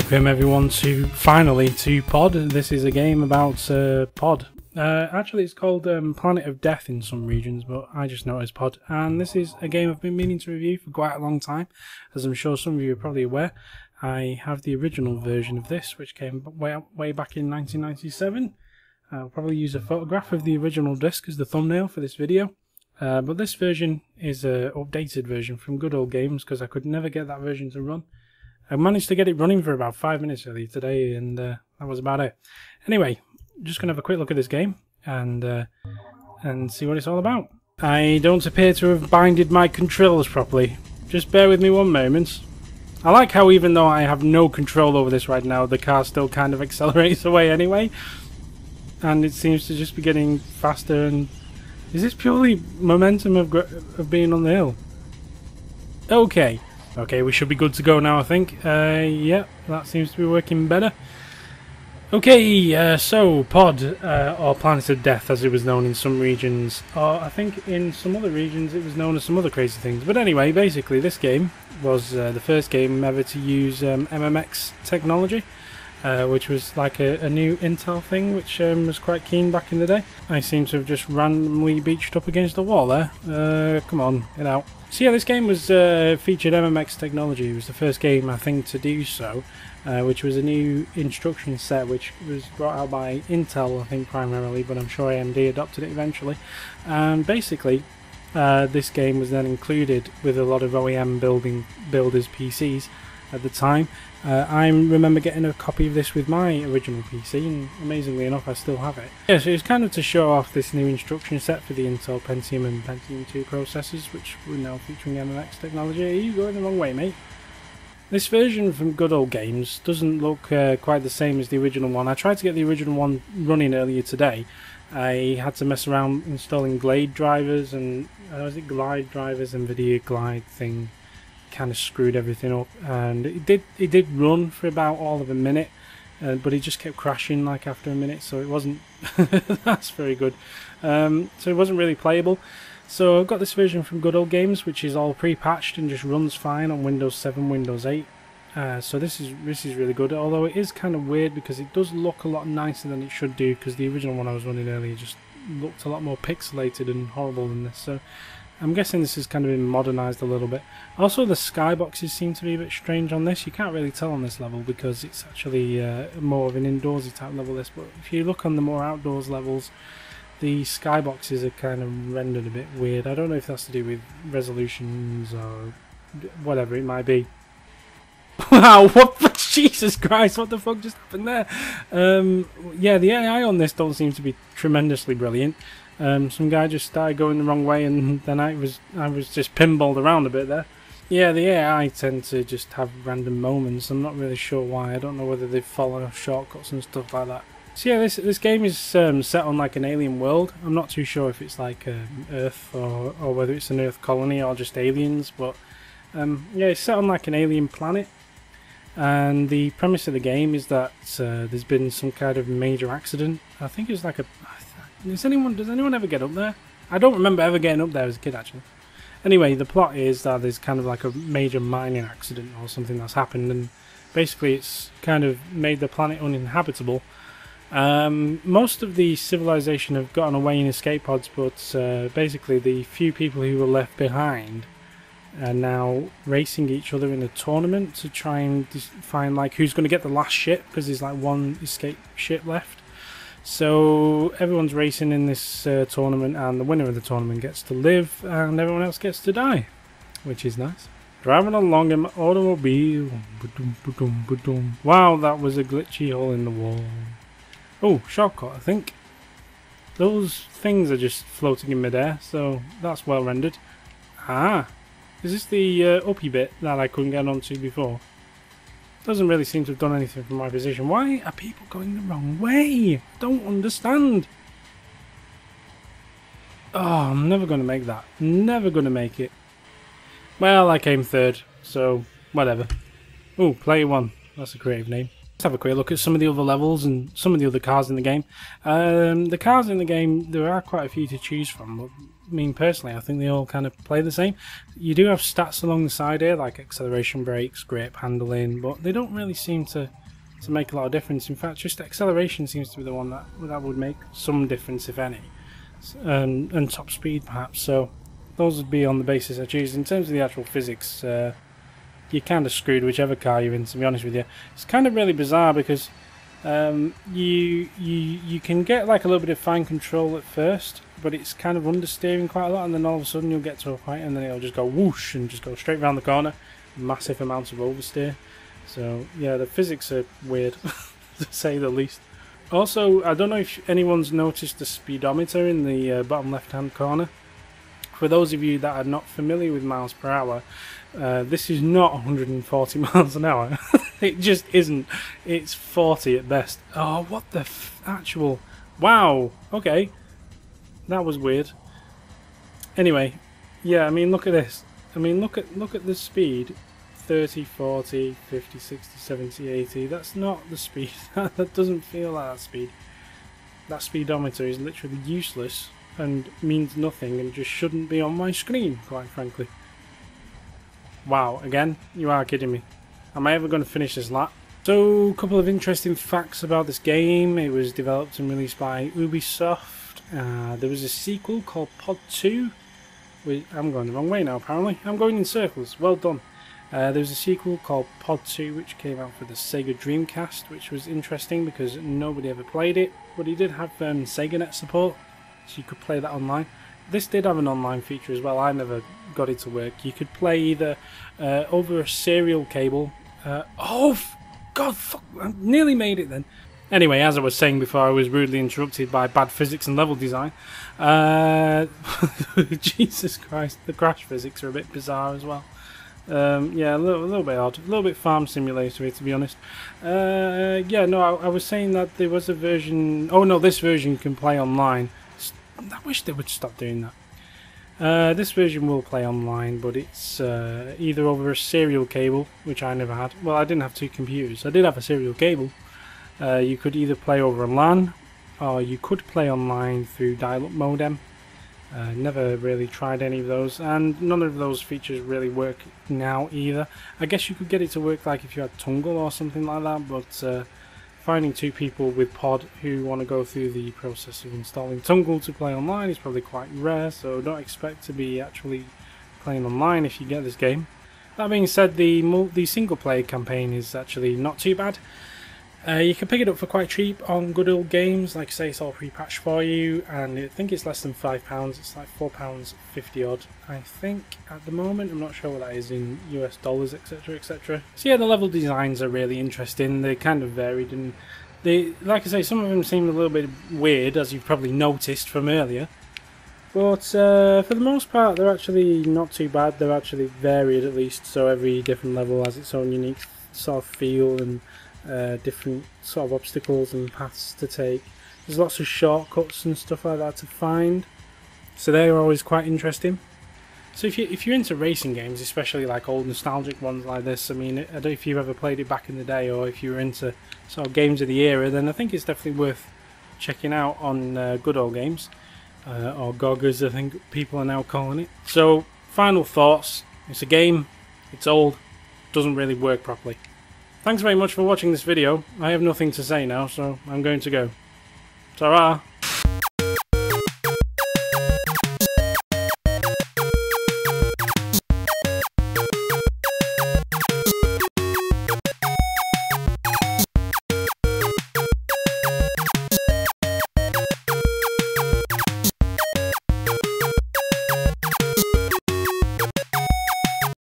Welcome everyone to Pod. This is a game about Pod. Actually it's called Planet of Death in some regions, but I just know it as Pod. And this is a game I've been meaning to review for quite a long time, as I'm sure some of you are probably aware. I have the original version of this, which came way back in 1997. I'll probably use a photograph of the original disc as the thumbnail for this video. But this version is an updated version from Good Old Games, because I could never get that version to run. I managed to get it running for about 5 minutes earlier today, and that was about it. Anyway, just going to have a quick look at this game and see what it's all about. I don't appear to have binded my controls properly. Just bear with me one moment. I like how even though I have no control over this right now, the car still kind of accelerates away anyway. And it seems to just be getting faster. And is this purely momentum of being on the hill? Okay. Okay, we should be good to go now, I think. Yeah, that seems to be working better. Okay, so Pod, or Planet of Death as it was known in some regions, or I think in some other regions it was known as some other crazy things. But anyway, basically this game was the first game ever to use MMX technology, which was like a new Intel thing, which was quite keen back in the day. I seem to have just randomly beached up against the wall there. Come on, get out. So yeah, this game was featured MMX technology. It was the first game, I think, to do so, which was a new instruction set which was brought out by Intel, I think, primarily, but I'm sure AMD adopted it eventually. And basically, this game was then included with a lot of OEM builders' PCs at the time. I remember getting a copy of this with my original PC, and amazingly enough I still have it. Yeah, so it's kind of to show off this new instruction set for the Intel Pentium and Pentium 2 processors, which were now featuring MMX technology. Are you going the wrong way, mate? This version from Good Old Games doesn't look quite the same as the original one. I tried to get the original one running earlier today. I had to mess around installing Glide drivers and Glide drivers and Nvidia Glide thing. Kind of screwed everything up, and it did run for about all of a minute, but it just kept crashing like after a minute, so it wasn't that's very good. So it wasn't really playable. So I've got this version from Good Old Games, which is all pre-patched and just runs fine on Windows 7, Windows 8. So this is really good, although it is kind of weird because it does look a lot nicer than it should do, because the original one I was running earlier just looked a lot more pixelated and horrible than this. So I'm guessing this has kind of been modernised a little bit. Also, the skyboxes seem to be a bit strange on this. You can't really tell on this level because it's actually more of an indoorsy type level this, but if you look on the more outdoors levels, the skyboxes are kind of rendered a bit weird. I don't know if that's to do with resolutions or whatever it might be. Wow, what? Jesus Christ, what the fuck just happened there? Yeah, the AI on this don't seem to be tremendously brilliant. Some guy just started going the wrong way, and then I was just pinballed around a bit there. Yeah, the AI tend to just have random moments. I'm not really sure why. I don't know whether they follow shortcuts and stuff like that. So yeah, this game is set on like an alien world. I'm not too sure if it's like Earth or whether it's an Earth colony or just aliens, but yeah, it's set on like an alien planet. And the premise of the game is that there's been some kind of major accident. I think it's like a... Does anyone ever get up there? I don't remember ever getting up there as a kid, actually. Anyway, the plot is that there's kind of like a major mining accident or something that's happened, and basically it's kind of made the planet uninhabitable. Most of the civilization have gotten away in escape pods, but basically the few people who were left behind are now racing each other in a tournament to try and find like who's going to get the last ship, because there's like one escape ship left. So everyone's racing in this tournament, and the winner of the tournament gets to live and everyone else gets to die, which is nice. Driving along in my automobile. Wow, that was a glitchy hole in the wall. Oh, shortcut, I think. Those things are just floating in midair, so that's well rendered. Ah, is this the uppy bit that I couldn't get onto before? Doesn't really seem to have done anything from my position. Why are people going the wrong way? Don't understand. Oh, I'm never going to make that. Never going to make it. Well, I came third, so whatever. Oh, player one. That's a creative name. Let's have a quick look at some of the other levels and some of the other cars in the game. The cars in the game, there are quite a few to choose from, but I mean, personally, I think they all kind of play the same. You do have stats along the side here, like acceleration, brakes, grip, handling, but they don't really seem to to make a lot of difference. In fact, just acceleration seems to be the one that would make some difference, if any, and top speed perhaps. So those would be on the basis I choose. In terms of the actual physics, you're kind of screwed whichever car you're in, to be honest with you. It's kind of really bizarre because you can get like a little bit of fine control at first, but it's kind of understeering quite a lot, and then all of a sudden you'll get to a point and then it'll just go whoosh and just go straight around the corner. Massive amounts of oversteer. So yeah, the physics are weird to say the least. Also, I don't know if anyone's noticed the speedometer in the bottom left hand corner. For those of you that are not familiar with miles per hour, this is not 140 miles an hour. It just isn't. It's 40 at best. Oh, what the actual... Wow, okay. That was weird. Anyway, yeah, I mean, look at this. I mean, look at the speed. 30, 40, 50, 60, 70, 80. That's not the speed. That doesn't feel like that speed. That speedometer is literally useless and means nothing and just shouldn't be on my screen, quite frankly. Wow, again? You are kidding me. Am I ever going to finish this lap? So, a couple of interesting facts about this game. It was developed and released by Ubisoft. There was a sequel called Pod 2. I'm going the wrong way now, apparently. I'm going in circles. Well done. There was a sequel called Pod 2 which came out for the Sega Dreamcast, which was interesting because nobody ever played it, but it did have SegaNet support, so you could play that online. This did have an online feature as well. I never got it to work. You could play either over a serial cable. God, fuck, I nearly made it then. Anyway, as I was saying before, I was rudely interrupted by bad physics and level design. Jesus Christ, the crash physics are a bit bizarre as well. Yeah, a little bit odd, a little bit farm simulator, to be honest. Yeah, no, I was saying that there was a version. Oh no, this version can play online. I wish they would stop doing that. This version will play online, but it's either over a serial cable, which I never had. Well, I didn't have two computers. I did have a serial cable. You could either play over a LAN, or you could play online through dial-up modem. Never really tried any of those, and none of those features really work now either. I guess you could get it to work like if you had Tungle or something like that, but finding two people with Pod who want to go through the process of installing Tungle to play online is probably quite rare, so don't expect to be actually playing online if you get this game. That being said, the single player campaign is actually not too bad. You can pick it up for quite cheap on Good Old Games. Like I say, it's all pre-patched for you, and I think it's less than £5. It's like £4.50 odd, I think, at the moment. I'm not sure what that is in US dollars, etc, etc. So yeah, the level designs are really interesting. They're kind of varied, and like I say, some of them seem a little bit weird, as you've probably noticed from earlier. But for the most part, they're actually not too bad. They're actually varied, at least, so every different level has its own unique sort of feel and different sort of obstacles and paths to take. There's lots of shortcuts and stuff like that to find, so they're always quite interesting. So if you're into racing games, especially like old nostalgic ones like this, I mean, I don't know if you've ever played it back in the day, or if you were into sort of games of the era, then I think it's definitely worth checking out on Good Old Games, or GOG as I think people are now calling it. So final thoughts: it's a game, it's old, doesn't really work properly. Thanks very much for watching this video. I have nothing to say now, so I'm going to go. Ta-ra!